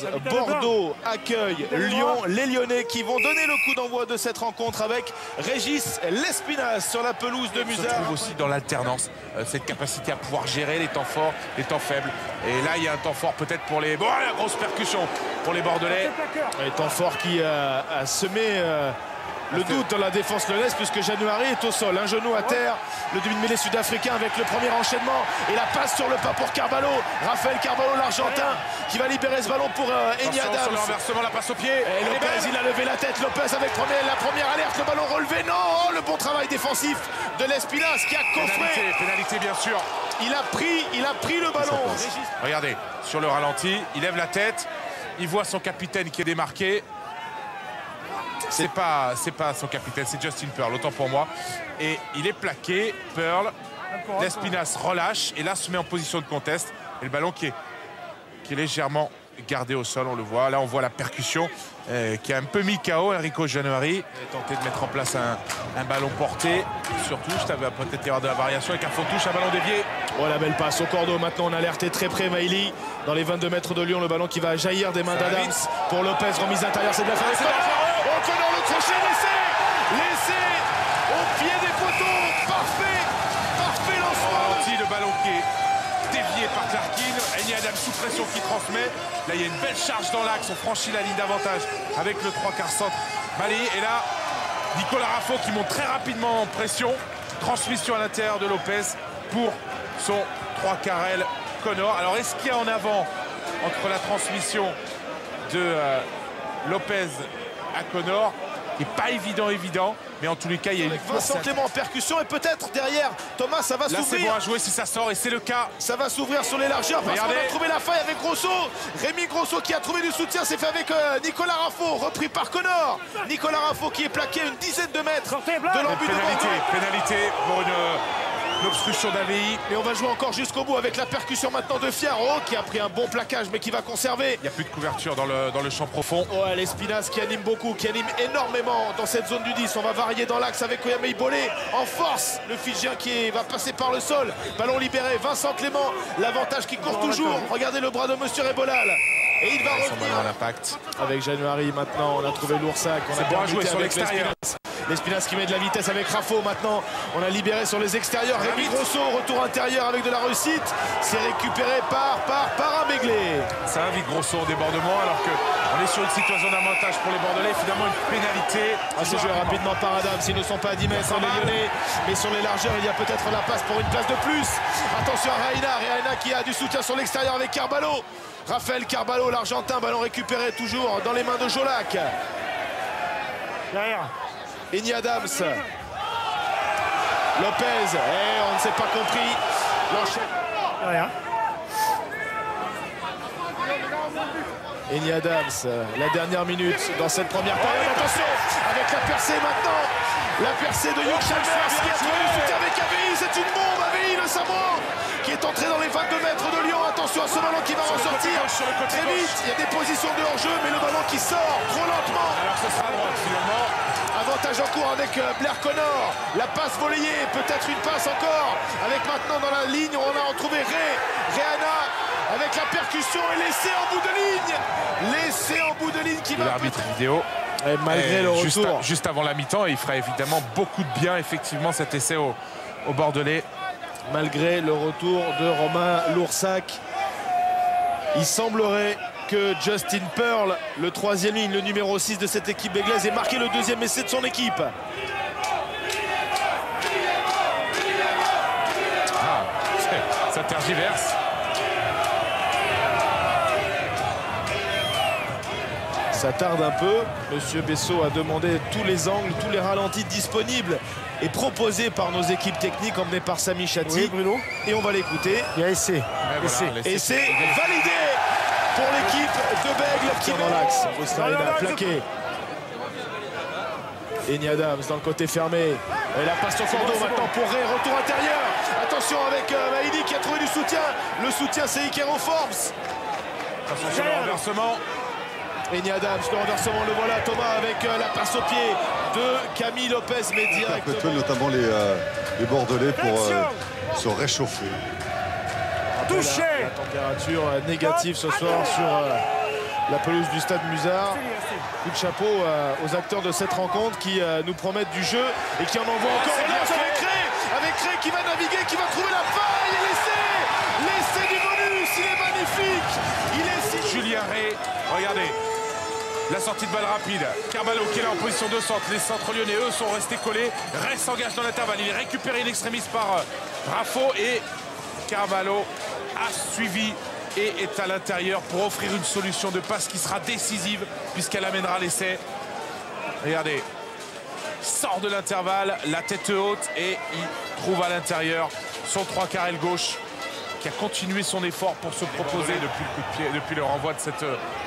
14, Bordeaux accueille Lyon. Les Lyonnais qui vont donner le coup d'envoi de cette rencontre avec Régis Lespinasse sur la pelouse de Musard. On se trouve aussi dans l'alternance, cette capacité à pouvoir gérer les temps forts, les temps faibles. Et là, il y a un temps fort peut-être pour les... Bon, la grosse percussion pour les Bordelais. Un temps fort qui a semé le doute dans la défense lyonnaise, puisque January est au sol, un genou à terre. Le demi-mêlée sud-africain avec le premier enchaînement et la passe sur le pas pour Carvalho. Raphaël Carvalho, l'Argentin, qui va libérer ce ballon pour Eni Adams. Sur le renversement, la passe au pied. Et Lopez, il a levé la tête. Lopez avec la première alerte, le ballon relevé. Non, oh, le bon travail défensif de Lespinasse qui a coffré. Pénalité, bien sûr. Il a pris le ballon. Regardez, sur le ralenti, il lève la tête. Il voit son capitaine qui est démarqué. C'est pas son capitaine, c'est Justin Pearl, autant pour moi. Et il est plaqué, Pearl. Lespinasse relâche et là se met en position de contest. Et le ballon qui est légèrement gardé au sol, on le voit. Là, on voit la percussion qui a un peu mis KO Enrico January. Il a tenté de mettre en place un ballon porté sur touche. Ça va peut-être y avoir de la variation avec un faux touche, un ballon dévié. Oh, la belle passe au cordeau. Maintenant, on a alerté très près Maïli. Dans les 22 mètres de Lyon, le ballon qui va jaillir des mains d'Adams pour Lopez. Remise intérieure, c'est bien fait. Oh, Connor, le crochet laissé au pied des poteaux. Parfait lancement. Le ballon qui est dévié par Clarkin. Eni Adams sous pression qui transmet. Là, il y a une belle charge dans l'axe. On franchit la ligne d'avantage avec le 3/4 centre balayé. Et là, Nicolas Raffo qui monte très rapidement en pression. Transmission à l'intérieur de Lopez pour son 3/4 L Connor. Alors, est-ce qu'il y a en avant entre la transmission de Lopez à Connor? Qui n'est pas évident, mais en tous les cas, il y a une course. Vincent Clément en percussion et peut-être derrière Thomas, ça va s'ouvrir. Là, c'est bon à jouer si ça sort et c'est le cas. Ça va s'ouvrir sur les largeurs parce qu'on a trouvé la faille avec Grosso. Rémi Grosso qui a trouvé du soutien, c'est fait avec Nicolas Raffo, repris par Connor. Nicolas Raffo qui est plaqué à une dizaine de mètres de l'embut de Bordeaux. Pénalité pour une obstruction d'AVI. Et on va jouer encore jusqu'au bout avec la percussion maintenant de Fiaro qui a pris un bon plaquage mais qui va conserver. Il n'y a plus de couverture dans le champ profond. Ouais, Lespinasse qui anime beaucoup, qui anime énormément dans cette zone du 10. On va varier dans l'axe avec Oyame Ibolé en force. Le Fidjien qui va passer par le sol. Ballon libéré, Vincent Clément. L'avantage qui court toujours. Regardez le bras de Monsieur Rebolal. Et il va revenir à l'impact. avec January maintenant. On a trouvé l'Oursac. On a bien joué sur l'extérieur. L'Espinasse qui met de la vitesse avec Raffo maintenant. On a libéré sur les extérieurs. Rémi Grosso, retour intérieur avec de la réussite. C'est récupéré par Améglé. Ça invite Grosso au débordement alors qu'on est sur une situation d'avantage pour les Bordelais. Finalement, une pénalité. C'est joué rapidement par Adams. Ils ne sont pas à 10 mètres, les Lyonnais. Mais sur les largeurs, il y a peut-être la passe pour une place de plus. Attention à Reina qui a du soutien sur l'extérieur avec Carvalho. Raphaël Carvalho, l'Argentin, ballon récupéré toujours dans les mains de Jolac. Derrière. Eni Adams. Lopez. On ne s'est pas compris. Derrière. Eni Adams, la dernière minute dans cette première période. Attention, avec la percée maintenant. La percée de Hugh Chalmers qui a trouvé le soutien avec AVI. C'est une bombe, AVI, le Samoan, qui est entré dans les 22 mètres de Lyon. Attention à ce ballon qui va ressortir très vite. Il y a des positions de hors-jeu, mais le ballon qui sort trop lentement. Alors ce sera à droite finalement. Avantage en cours avec Blair Connor. La passe volleyée, peut-être une passe encore. Avec maintenant dans la ligne, on a retrouvé Reana avec la percussion et l'essai en bout de ligne. L'essai en bout de ligne qui va... L'arbitre vidéo. Et malgré le retour. Juste avant la mi-temps, il fera évidemment beaucoup de bien, effectivement, cet essai au Bordelais. Malgré le retour de Romain Loursac, il semblerait que Justin Pearl, le troisième ligne, le numéro 6 de cette équipe béglaise, ait marqué le deuxième essai de son équipe. Ça tergiverse. Ça tarde un peu. Monsieur Bessot a demandé tous les angles, tous les ralentis disponibles et proposés par nos équipes techniques emmenées par Samy Chatti. Oui, Bruno. Et on va l'écouter. Il y a essai. Et c'est validé pour l'équipe de Bègle qui est dans l'axe. Oustarina plaqué. Eni Adams dans le côté fermé. Et la passe au cordeau maintenant pour Ray. Retour intérieur. Attention avec Maïdi qui a trouvé du soutien. Le soutien, c'est Ikero Forbes. Attention sur le renversement. Eni Adams, le renversement, le voilà. Thomas avec la passe au pied de Camille Lopez, mais directement. Notamment les Bordelais pour se réchauffer. Touché. La température négative ce soir la pelouse du stade Musard. Coup de chapeau aux acteurs de cette rencontre qui nous promettent du jeu et qui en envoient encore. Avec Cré qui va naviguer, qui va trouver la faille et l'essai du bonus, il est magnifique. Julien Rey, regardez. La sortie de balle rapide. Carvalho qui est là en position de centre. Les centres lyonnais, eux, sont restés collés. Rey s'engage dans l'intervalle. Il est récupéré in extremis par Raffo. Et Carvalho a suivi et est à l'intérieur pour offrir une solution de passe qui sera décisive puisqu'elle amènera l'essai. Regardez. Sort de l'intervalle, la tête haute et il trouve à l'intérieur son 3 quarts aile gauche qui a continué son effort pour se proposer depuis le coup de pied, depuis le renvoi de cette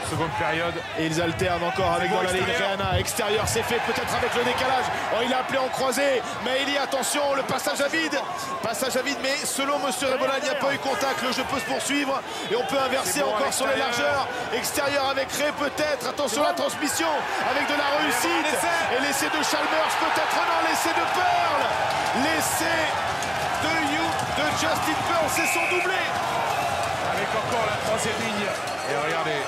seconde période. Et ils alternent encore avec dans la ligne Reana. Extérieur, c'est fait peut-être avec le décalage. Oh, il a appelé en croisé, mais il y a attention, le passage à vide. Passage à vide, mais selon M. Rebola, il n'y a pas eu contact. Le jeu peut se poursuivre et on peut inverser bon encore sur les largeurs. Extérieur avec Rey peut-être. Attention la transmission avec de la réussite. Et l'essai de Chalmers peut-être. Non, l'essai de Pearl. L'essai de Justin Pearl, c'est son doublé. Avec encore la troisième ligne. Et regardez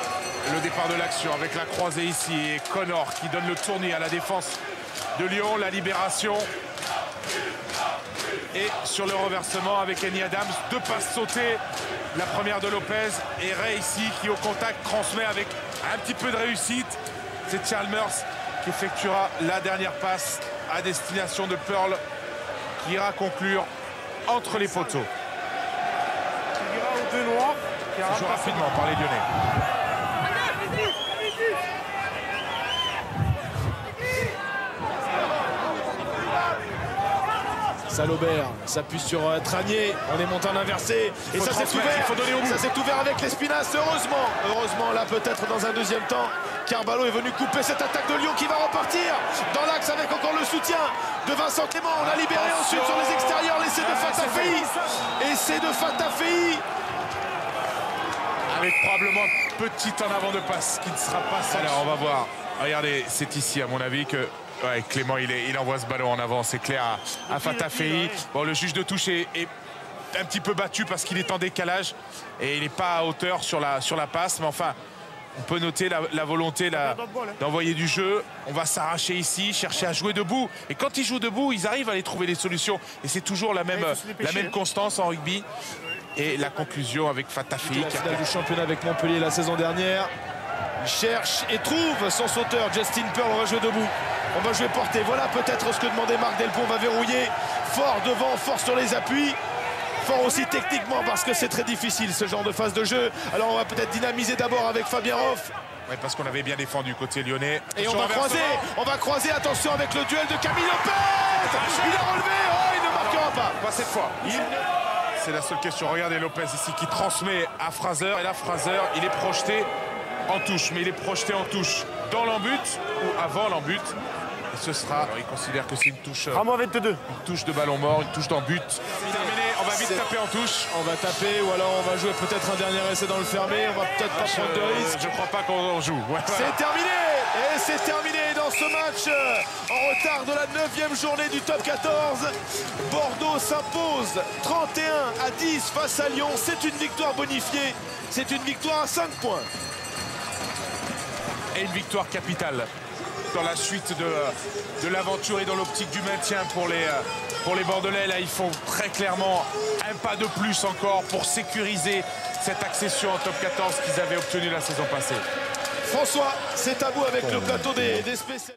le départ de l'action avec la croisée ici. Et Connor qui donne le tournis à la défense de Lyon. La libération. Et sur le reversement avec Eni Adams. 2 passes sautées. La première de Lopez. Et Rey ici qui au contact transmet avec un petit peu de réussite. C'est Chalmers qui effectuera la dernière passe à destination de Pearl qui ira conclure entre les poteaux. Il ira aux 2 noirs. Ça joue rapidement par les Lyonnais. Salobert s'appuie sur Tranier. On est monté en inversé. Et ça s'est ouvert. Ça s'est ouvert avec l'Espinasse. Heureusement, là peut-être dans un deuxième temps. Carvalho est venu couper cette attaque de Lyon qui va repartir dans l'axe avec encore le soutien de Vincent Clément. On a libéré ensuite sur les extérieurs l'essai de Fatafei. Essai de Fatafei. Avec probablement une petite en avant de passe qui ne sera pas ça. Alors on va voir. Regardez, c'est ici à mon avis que ouais, Clément il envoie ce ballon en avant, c'est clair à Fatafei. Bon, le juge de touche est un petit peu battu parce qu'il est en décalage et il n'est pas à hauteur sur la passe. Mais enfin, on peut noter la volonté d'envoyer du jeu. On va s'arracher ici, chercher à jouer debout. Et quand ils jouent debout, ils arrivent à aller trouver des solutions. Et c'est toujours la même constance en rugby. Et la conclusion avec Fatafei. La finale du championnat avec Montpellier la saison dernière. Il cherche et trouve son sauteur. Justin Pearl, on va jouer debout. On va jouer porté. Voilà peut-être ce que demandait Marc Delpont. On va verrouiller. Fort devant, fort sur les appuis. Fort aussi techniquement parce que c'est très difficile ce genre de phase de jeu. Alors on va peut-être dynamiser d'abord avec Fabien Hoff. Ouais, parce qu'on avait bien défendu côté lyonnais. Et on va croiser, attention avec le duel de Camille Lopez. Il a relevé, oh, il ne marquera pas. Pas cette fois. C'est la seule question. Regardez Lopez ici qui transmet à Fraser. Et là, Fraser, il est projeté en touche. Mais il est projeté en touche dans l'embut ou avant l'embut. Et ce sera, alors, il considère que c'est une touche. Ramo 22. Une touche de ballon mort, une touche d'embut. Terminé, on va vite taper en touche. On va taper ou alors on va jouer peut-être un dernier essai dans le fermé. On va peut-être pas prendre de risque. Je crois pas qu'on joue. Ouais, c'est terminé. Et c'est terminé dans ce match en retard de la 9e journée du top 14. Bordeaux s'impose 31-10 face à Lyon. C'est une victoire bonifiée. C'est une victoire à 5 points. Et une victoire capitale dans la suite de l'aventure et dans l'optique du maintien pour les Bordelais. Là, ils font très clairement un pas de plus encore pour sécuriser cette accession en top 14 qu'ils avaient obtenue la saison passée. François, c'est à vous avec le plateau des spécialistes.